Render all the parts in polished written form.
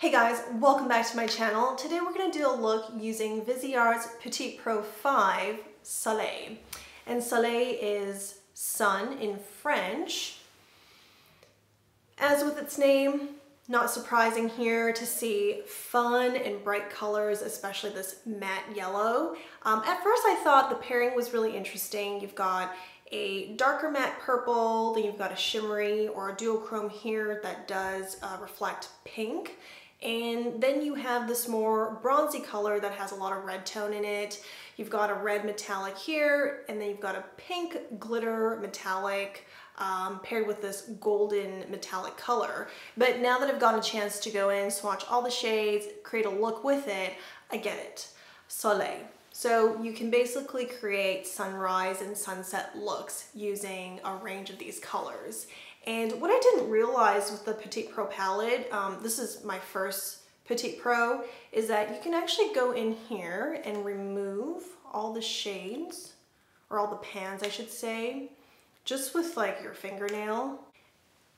Hey guys, welcome back to my channel. Today we're going to do a look using Viseart's Petit Pro 5 Soleil. And Soleil is sun in French. As with its name, not surprising here to see fun and bright colors, especially this matte yellow. At first I thought the pairing was really interesting. You've got a darker matte purple, then you've got a shimmery or a duochrome here that does reflect pink. And then you have this more bronzy color that has a lot of red tone in it. You've got a red metallic here, and then you've got a pink glitter metallic paired with this golden metallic color. But now that I've gotten a chance to go in, swatch all the shades, create a look with it, I get it. Soleil. So you can basically create sunrise and sunset looks using a range of these colors. And what I didn't realize with the Petit Pro palette, this is my first Petit Pro, is that you can actually go in here and remove all the shades, or all the pans I should say, just with like your fingernail.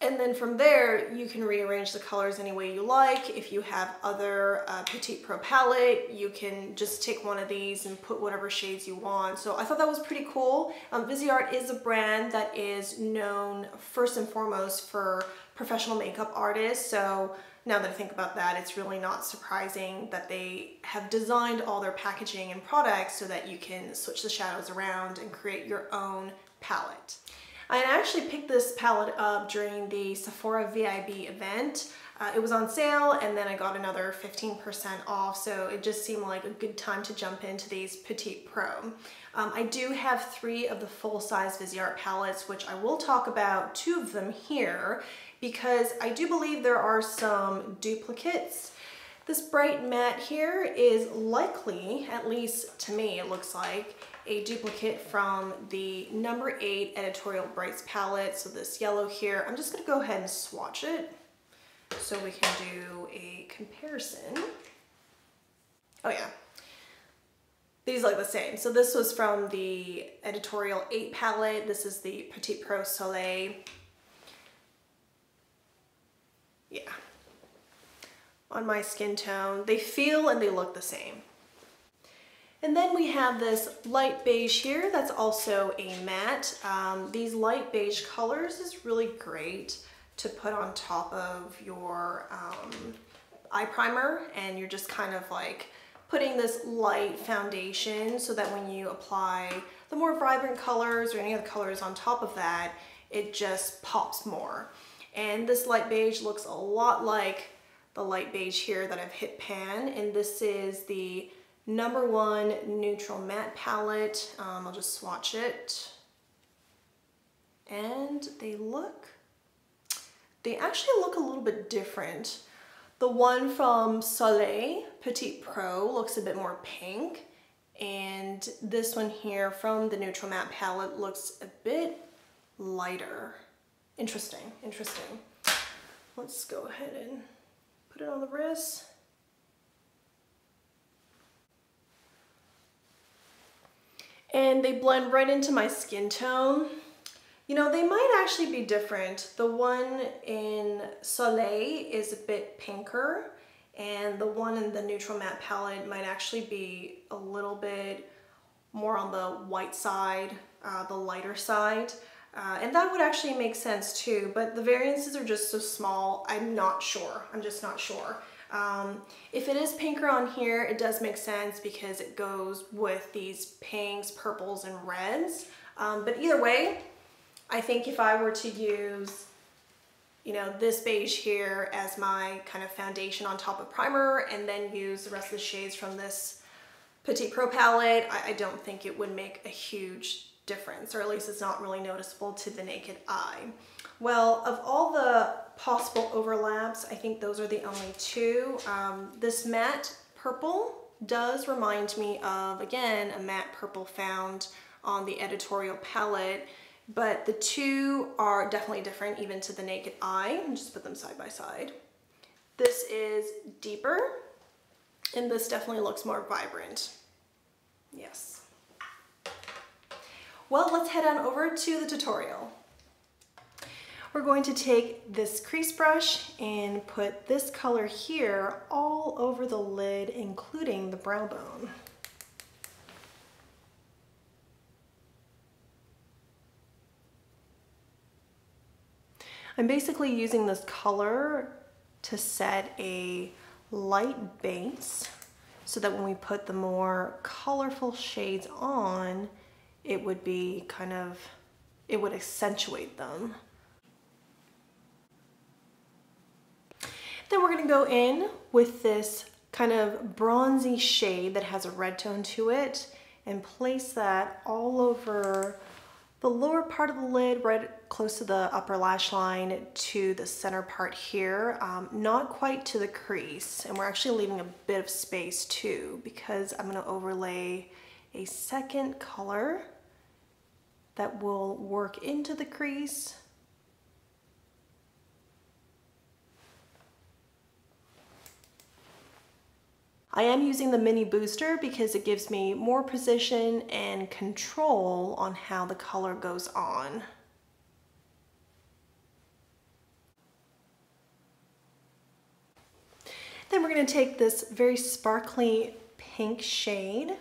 And then from there, you can rearrange the colors any way you like. If you have other Petit Pro palette, you can just take one of these and put whatever shades you want. So I thought that was pretty cool. Viseart is a brand that is known first and foremost for professional makeup artists. So now that I think about that, it's really not surprising that they have designed all their packaging and products so that you can switch the shadows around and create your own palette. I actually picked this palette up during the Sephora VIB event. It was on sale, and then I got another 15% off, so it just seemed like a good time to jump into these Petit Pro. I do have 3 of the full-size Viseart palettes, which I will talk about 2 of them here, because I do believe there are some duplicates. This bright matte here is likely, at least to me it looks like, a duplicate from the number 8 Editorial Brights palette. So this yellow here, I'm just gonna go ahead and swatch it so we can do a comparison. Oh yeah, these look the same. So this was from the Editorial 8 palette. This is the Petit Pro Soleil. Yeah, on my skin tone, they feel and they look the same. And then we have this light beige here that's also a matte. These light beige colors is really great to put on top of your eye primer, and you're just kind of like putting this light foundation so that when you apply the more vibrant colors or any other colors on top of that, it just pops more. And this light beige looks a lot like the light beige here that I've hit pan, and this is the number 1 neutral matte palette. I'll just swatch it, and they actually look a little bit different. The one from Soleil Petit Pro looks a bit more pink, and this one here from the neutral matte palette looks a bit lighter. Interesting. Let's go ahead and put it on the wrist. And they blend right into my skin tone. You know, they might actually be different. The one in Soleil is a bit pinker, and the one in the neutral matte palette might actually be a little bit more on the white side, the lighter side. And that would actually make sense too, but the variances are just so small, I'm not sure. I'm just not sure. If it is pinker on here, it does make sense because it goes with these pinks, purples, and reds. But either way, I think if I were to use, you know, this beige here as my kind of foundation on top of primer, and then use the rest of the shades from this Petit Pro palette, I don't think it would make a huge difference, or at least it's not really noticeable to the naked eye. Well, of all the possible overlaps, I think those are the only 2. This matte purple does remind me of, again, a matte purple found on the Editorial palette, but the 2 are definitely different even to the naked eye. I'll just put them side by side. This is deeper, and this definitely looks more vibrant. Yes. Well, let's head on over to the tutorial. We're going to take this crease brush and put this color here all over the lid, including the brow bone. I'm basically using this color to set a light base so that when we put the more colorful shades on, it would be it would accentuate them. Then we're gonna go in with this kind of bronzy shade that has a red tone to it and place that all over the lower part of the lid, right close to the upper lash line to the center part here, not quite to the crease. And we're actually leaving a bit of space too, because I'm gonna overlay a second color that will work into the crease. I am using the mini booster because it gives me more precision and control on how the color goes on. Then we're going to take this very sparkly pink shade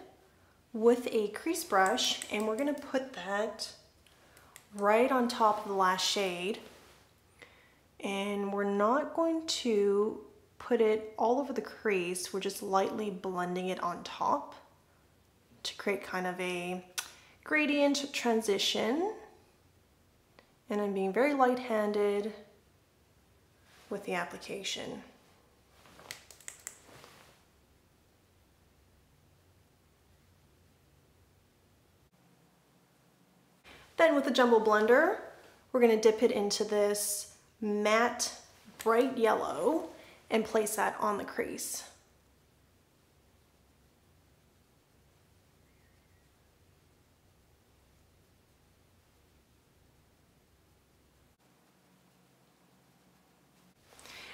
with a crease brush and we're going to put that right on top of the last shade. And we're not going to put it all over the crease, we're just lightly blending it on top to create kind of a gradient transition. And I'm being very light-handed with the application. Then with the jumbo blender, we're going to dip it into this matte bright yellow and place that on the crease.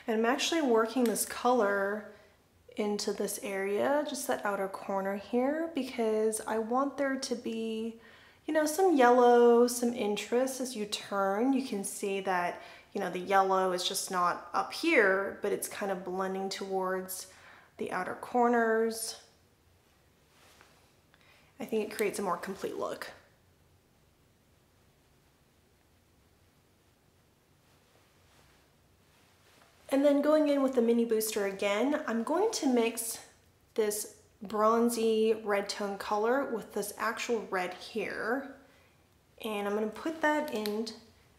And I'm actually working this color into this area, just that outer corner here, because I want there to be, you know, some yellow, some interest. As you turn, you can see that, you know, the yellow is just not up here, but it's kind of blending towards the outer corners. I think it creates a more complete look. And then going in with the mini booster again, I'm going to mix this bronzy red tone color with this actual red here. And I'm going to put that in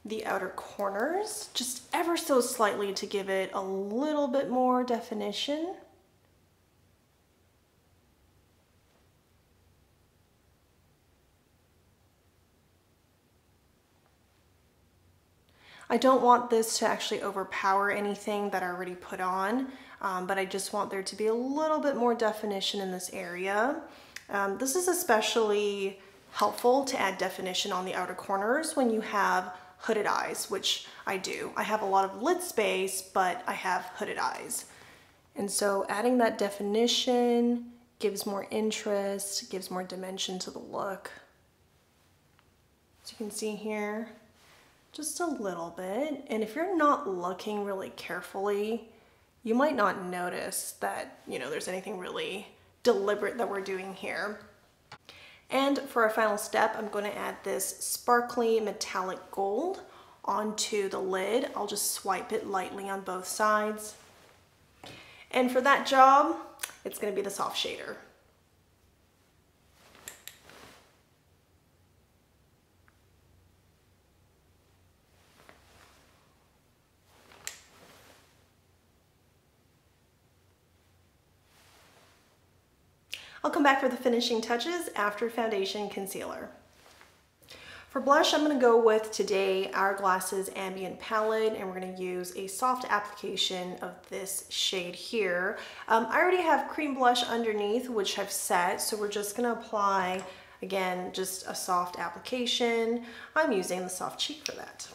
the outer corners, just ever so slightly to give it a little bit more definition. I don't want this to actually overpower anything that I already put on, but I just want there to be a little bit more definition in this area. This is especially helpful to add definition on the outer corners when you have hooded eyes, which I do. I have a lot of lid space, but I have hooded eyes. And so adding that definition gives more interest, gives more dimension to the look. As you can see here, just a little bit. And if you're not looking really carefully, you might not notice that, you know, there's anything really deliberate that we're doing here. And for our final step, I'm going to add this sparkly metallic gold onto the lid. I'll just swipe it lightly on both sides. And for that job, it's going to be the soft shader. I'll come back for the finishing touches after foundation concealer. For blush, I'm going to go with today Hourglass's Ambient palette, and we're going to use a soft application of this shade here. I already have cream blush underneath, which I've set, so we're just going to apply, again, just a soft application. I'm using the Soft Cheek for that.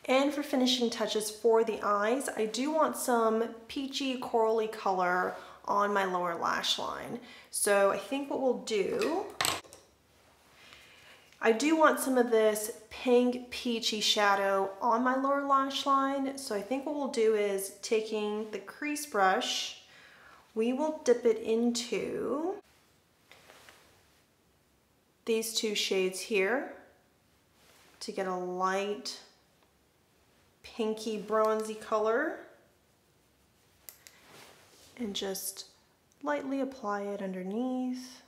And for finishing touches for the eyes, I do want some peachy corally color on my lower lash line. So I think what we'll do, I do want some of this pink peachy shadow on my lower lash line. So I think what we'll do is taking the crease brush, we will dip it into these two shades here to get a light pinky bronzy color, and just lightly apply it underneath.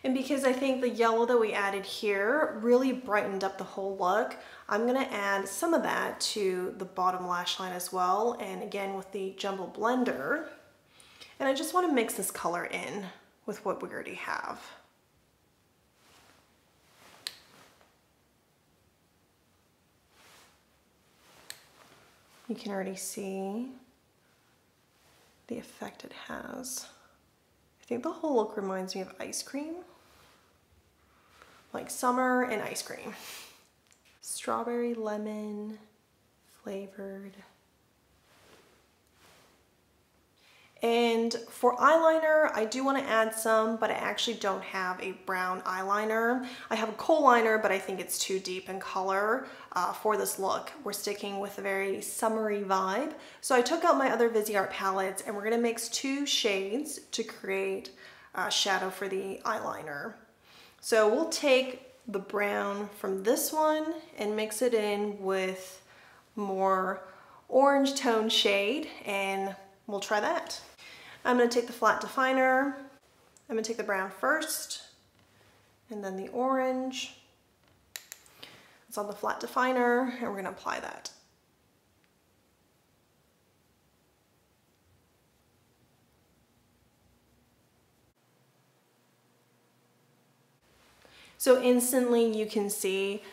And because I think the yellow that we added here really brightened up the whole look, I'm gonna add some of that to the bottom lash line as well, and again with the Jumbo Blender. And I just wanna mix this color in with what we already have. You can already see the effect it has. I think the whole look reminds me of ice cream. Like summer and ice cream. Strawberry lemon flavored. And for eyeliner, I do want to add some, but I actually don't have a brown eyeliner. I have a kohl liner, but I think it's too deep in color for this look. We're sticking with a very summery vibe. So I took out my other Viseart palettes, and we're going to mix two shades to create a shadow for the eyeliner. So we'll take the brown from this one and mix it in with more orange tone shade, and we'll try that. I'm going to take the flat definer. I'm going to take the brown first, and then the orange. It's on the flat definer, and we're going to apply that. So instantly you can see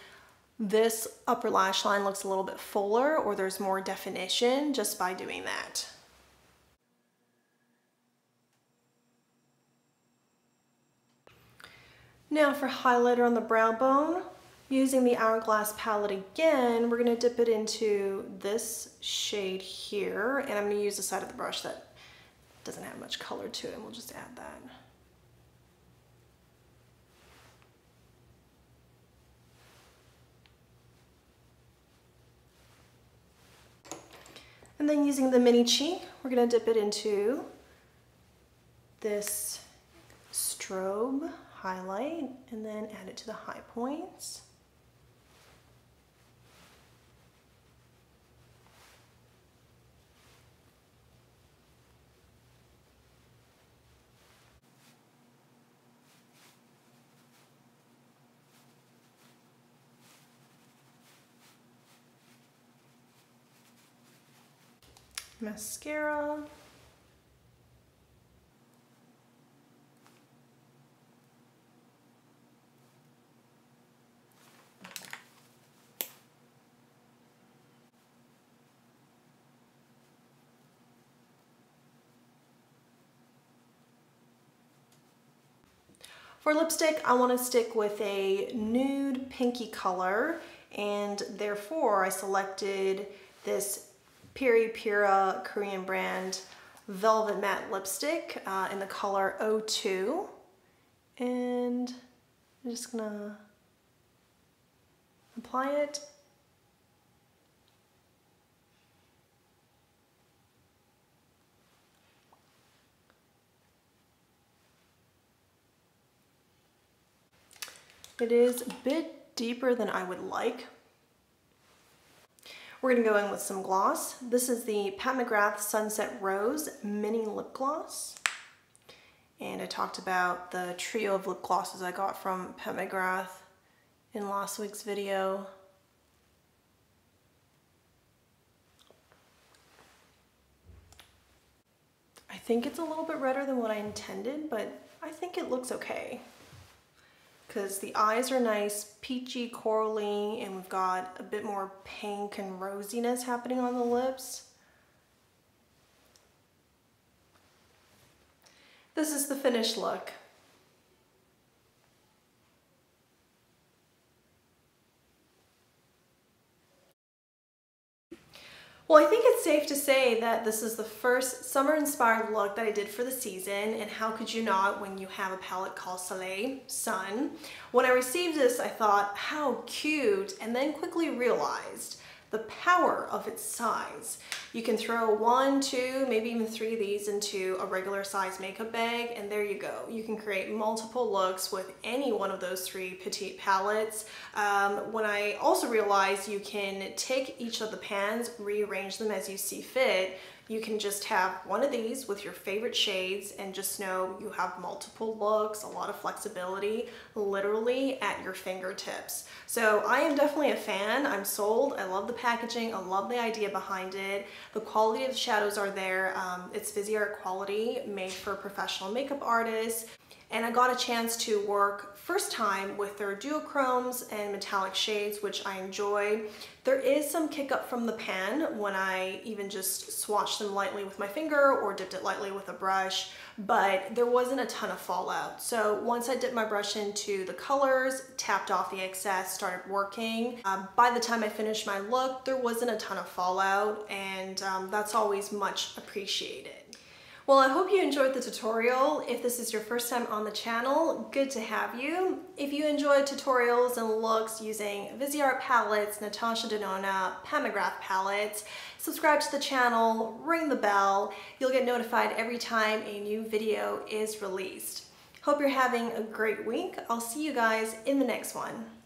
this upper lash line looks a little bit fuller, or there's more definition just by doing that. Now for highlighter on the brow bone, using the Hourglass palette again, we're going to dip it into this shade here, and I'm going to use the side of the brush that doesn't have much color to it, and we'll just add that. And then using the mini cheek, we're going to dip it into this strobe highlight and then add it to the high points. Mascara. For lipstick, I want to stick with a nude pinky color, and therefore I selected this Peripera Korean brand Velvet Matte Lipstick in the color 02. And I'm just gonna apply it. It is a bit deeper than I would like. We're gonna go in with some gloss. This is the Pat McGrath Sunset Rose Mini Lip Gloss. And I talked about the trio of lip glosses I got from Pat McGrath in last week's video. I think it's a little bit redder than what I intended, but I think it looks okay. Because the eyes are nice, peachy, corally, and we've got a bit more pink and rosiness happening on the lips. This is the finished look. Well, I think it's safe to say that this is the first summer-inspired look that I did for the season, and how could you not when you have a palette called Soleil, Sun. When I received this, I thought, how cute, and then quickly realized the power of its size. You can throw 1, 2, maybe even 3 of these into a regular size makeup bag, and there you go. You can create multiple looks with any one of those 3 Petite palettes. When I also realized you can take each of the pans, rearrange them as you see fit. You can just have one of these with your favorite shades and just know you have multiple looks, a lot of flexibility, literally at your fingertips. So I am definitely a fan. I'm sold. I love the packaging. I love the idea behind it. The quality of the shadows are there. It's Viseart quality, made for professional makeup artists. And I got a chance to work first time with their duochromes and metallic shades, which I enjoy. There is some kick up from the pan when I even just swatched them lightly with my finger or dipped it lightly with a brush, but there wasn't a ton of fallout. So once I dipped my brush into the colors, tapped off the excess, started working, by the time I finished my look, there wasn't a ton of fallout, and that's always much appreciated. Well, I hope you enjoyed the tutorial. If this is your first time on the channel, good to have you. If you enjoyed tutorials and looks using Viseart palettes, Natasha Denona, McGrath palettes, subscribe to the channel, ring the bell. You'll get notified every time a new video is released. Hope you're having a great week. I'll see you guys in the next one.